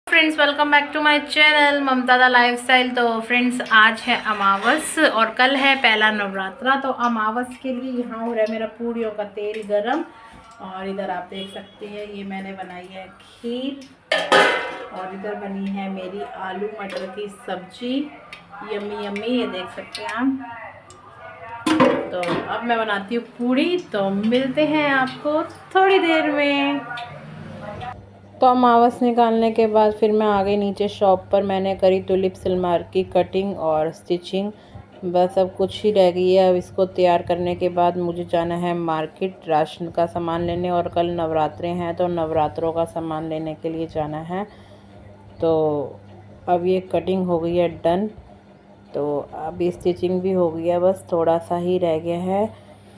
Friends, welcome back to my channel Mamta दा lifestyle. तो friends, आज है अमावस और कल है पहला नवरात्रा। तो अमावस के लिए यहाँ हो रहा है मेरा पूड़ियों का तेल गरम। और इधर आप देख सकते हैं ये मैंने बनाई है खीर। और इधर बनी है मेरी आलू मटर की सब्जी, यम्मी यम्मी, ये देख सकते हैं आप। तो अब मैं बनाती हूँ पूड़ी, तो मिलते हैं आपको थोड़ी देर में। तो अमावस निकालने के बाद फिर मैं आ गई नीचे शॉप पर। मैंने करी टुलिप सलवार की कटिंग और स्टिचिंग। बस अब कुछ ही रह गई है। अब इसको तैयार करने के बाद मुझे जाना है मार्केट राशन का सामान लेने, और कल नवरात्रे हैं तो नवरात्रों का सामान लेने के लिए जाना है। तो अब ये कटिंग हो गई है डन, तो अभी स्टिचिंग भी हो गई है, बस थोड़ा सा ही रह गया है।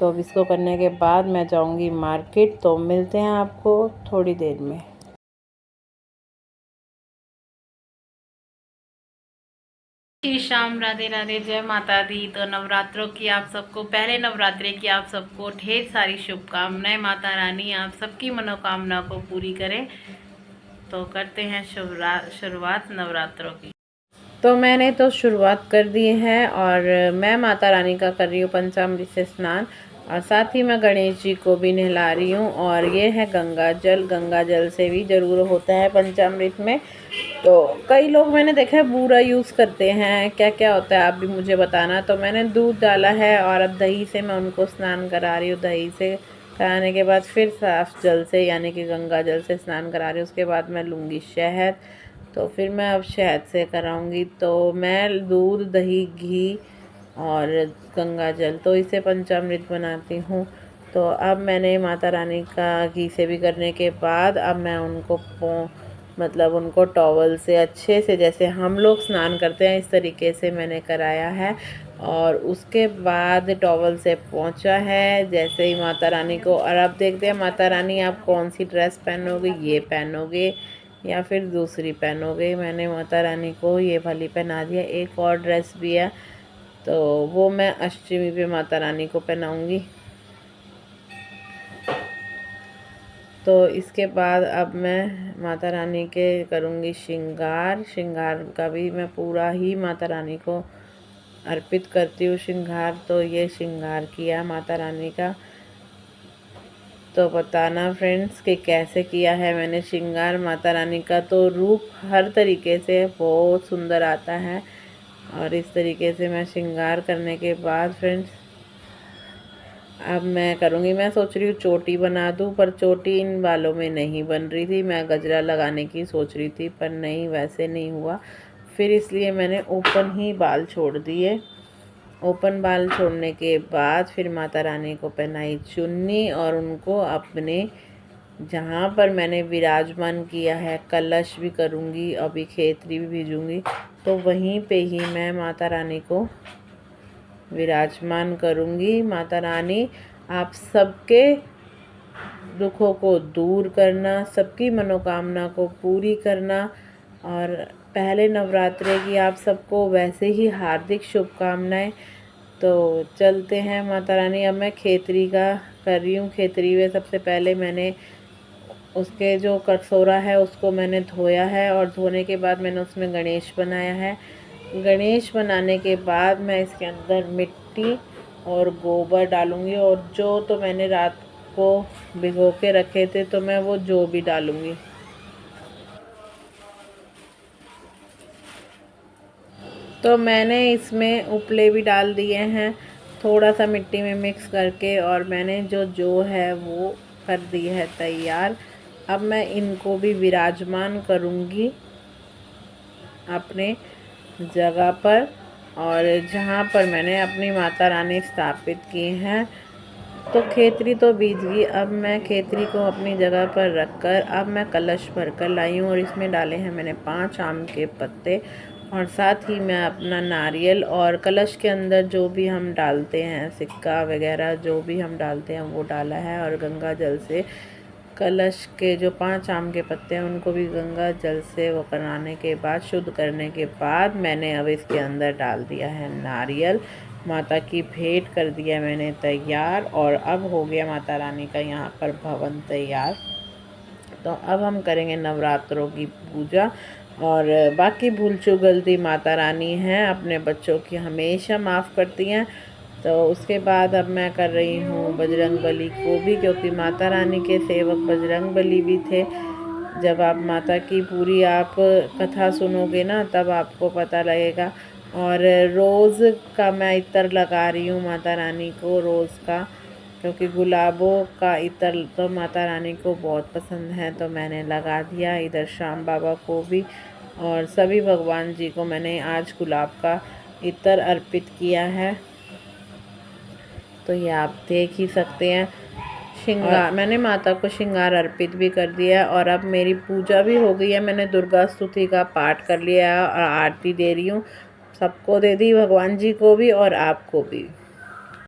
तो अब इसको करने के बाद मैं जाऊंगी मार्केट। तो मिलते हैं आपको थोड़ी देर में। श्री शाम, राधे राधे, जय माता दी। तो नवरात्रों की आप सबको, पहले नवरात्रे की आप सबको ढेर सारी शुभकामनाएं। माता रानी आप सबकी मनोकामना को पूरी करें। तो करते हैं शुरुआत नवरात्रों की। तो मैंने तो शुरुआत कर दी है, और मैं माता रानी का कर रही हूँ पंचामृत से स्नान, और साथ ही मैं गणेश जी को भी नहला रही हूँ। और ये है गंगा जल। गंगा जल से भी ज़रूर होता है पंचामृत में। तो कई लोग मैंने देखा है बूरा यूज़ करते हैं, क्या क्या होता है आप भी मुझे बताना। तो मैंने दूध डाला है, और अब दही से मैं उनको स्नान करा रही हूँ। दही से कराने के बाद फिर साफ जल से, यानी कि गंगा जल से स्नान करा रही हूँ। उसके बाद मैं लूँगी शहद। तो फिर मैं अब शहद से कराऊंगी। तो मैं दूध, दही, घी और गंगा जल, तो इसे पंचामृत बनाती हूँ। तो अब मैंने माता रानी का घी से भी करने के बाद अब मैं उनको मतलब उनको टॉवल से अच्छे से, जैसे हम लोग स्नान करते हैं इस तरीके से मैंने कराया है। और उसके बाद टॉवल से पोंछा है जैसे ही माता रानी को। और अब देखते हैं माता रानी आप कौन सी ड्रेस पहनोगे, ये पहनोगे या फिर दूसरी पहनोगे। मैंने माता रानी को ये वाली पहना दिया। एक और ड्रेस भी है, तो वो मैं अष्टमी पे माता रानी को पहनाऊंगी। तो इसके बाद अब मैं माता रानी के करूँगी श्रृंगार। श्रृंगार का भी मैं पूरा ही माता रानी को अर्पित करती हूँ श्रृंगार। तो ये श्रृंगार किया माता रानी का। तो बताना फ्रेंड्स कि कैसे किया है मैंने श्रृंगार। माता रानी का तो रूप हर तरीके से बहुत सुंदर आता है। और इस तरीके से मैं श्रृंगार करने के बाद फ्रेंड्स अब मैं करूँगी, मैं सोच रही हूँ चोटी बना दूँ, पर चोटी इन बालों में नहीं बन रही थी। मैं गजरा लगाने की सोच रही थी, पर नहीं, वैसे नहीं हुआ। फिर इसलिए मैंने ओपन ही बाल छोड़ दिए। ओपन बाल छोड़ने के बाद फिर माता रानी को पहनाई चुन्नी, और उनको अपने जहाँ पर मैंने विराजमान किया है, कलश भी करूँगी, अभी खेतरी भी भेजूँगी, तो वहीं पे ही मैं माता रानी को विराजमान करूँगी। माता रानी आप सबके दुखों को दूर करना, सबकी मनोकामना को पूरी करना। और पहले नवरात्रे की आप सबको वैसे ही हार्दिक शुभकामनाएं। तो चलते हैं माता रानी। अब मैं खेतरी का कर रही हूँ। खेतरी में सबसे पहले मैंने उसके जो कटोरा है उसको मैंने धोया है, और धोने के बाद मैंने उसमें गणेश बनाया है। गणेश बनाने के बाद मैं इसके अंदर मिट्टी और गोबर डालूँगी, और जो तो मैंने रात को भिगो के रखे थे तो मैं वो जो भी डालूँगी। तो मैंने इसमें उपले भी डाल दिए हैं थोड़ा सा मिट्टी में मिक्स करके, और मैंने जो है वो कर दी है तैयार। अब मैं इनको भी विराजमान करूँगी अपने जगह पर, और जहाँ पर मैंने अपनी माता रानी स्थापित की हैं। तो खेतरी तो बीज गई। अब मैं खेतरी को अपनी जगह पर रखकर अब मैं कलश भर कर लाई हूँ, और इसमें डाले हैं मैंने 5 आम के पत्ते, और साथ ही मैं अपना नारियल, और कलश के अंदर जो भी हम डालते हैं सिक्का वगैरह जो भी हम डालते हैं वो डाला है। और गंगा जल से कलश के जो 5 आम के पत्ते हैं उनको भी गंगा जल से वो कराने के बाद, शुद्ध करने के बाद, मैंने अब इसके अंदर डाल दिया है नारियल। माता की भेंट कर दिया मैंने तैयार, और अब हो गया माता रानी का यहाँ पर भवन तैयार। तो अब हम करेंगे नवरात्रों की पूजा। और बाकी भूल चूक गलती माता रानी हैं, अपने बच्चों की हमेशा माफ़ करती हैं। तो उसके बाद अब मैं कर रही हूँ बजरंग बली को भी, क्योंकि माता रानी के सेवक बजरंग बली भी थे। जब आप माता की पूरी आप कथा सुनोगे ना, तब आपको पता लगेगा। और रोज़ का मैं इत्र लगा रही हूँ माता रानी को, रोज़ का, क्योंकि गुलाबों का इत्र तो माता रानी को बहुत पसंद है। तो मैंने लगा दिया, इधर श्याम बाबा को भी और सभी भगवान जी को मैंने आज गुलाब का इत्र अर्पित किया है। तो ये आप देख ही सकते हैं। श्रृंगार मैंने माता को श्रृंगार अर्पित भी कर दिया है और अब मेरी पूजा भी हो गई है। मैंने दुर्गा स्तुति का पाठ कर लिया है और आरती दे रही हूँ। सबको दे दी, भगवान जी को भी और आपको भी।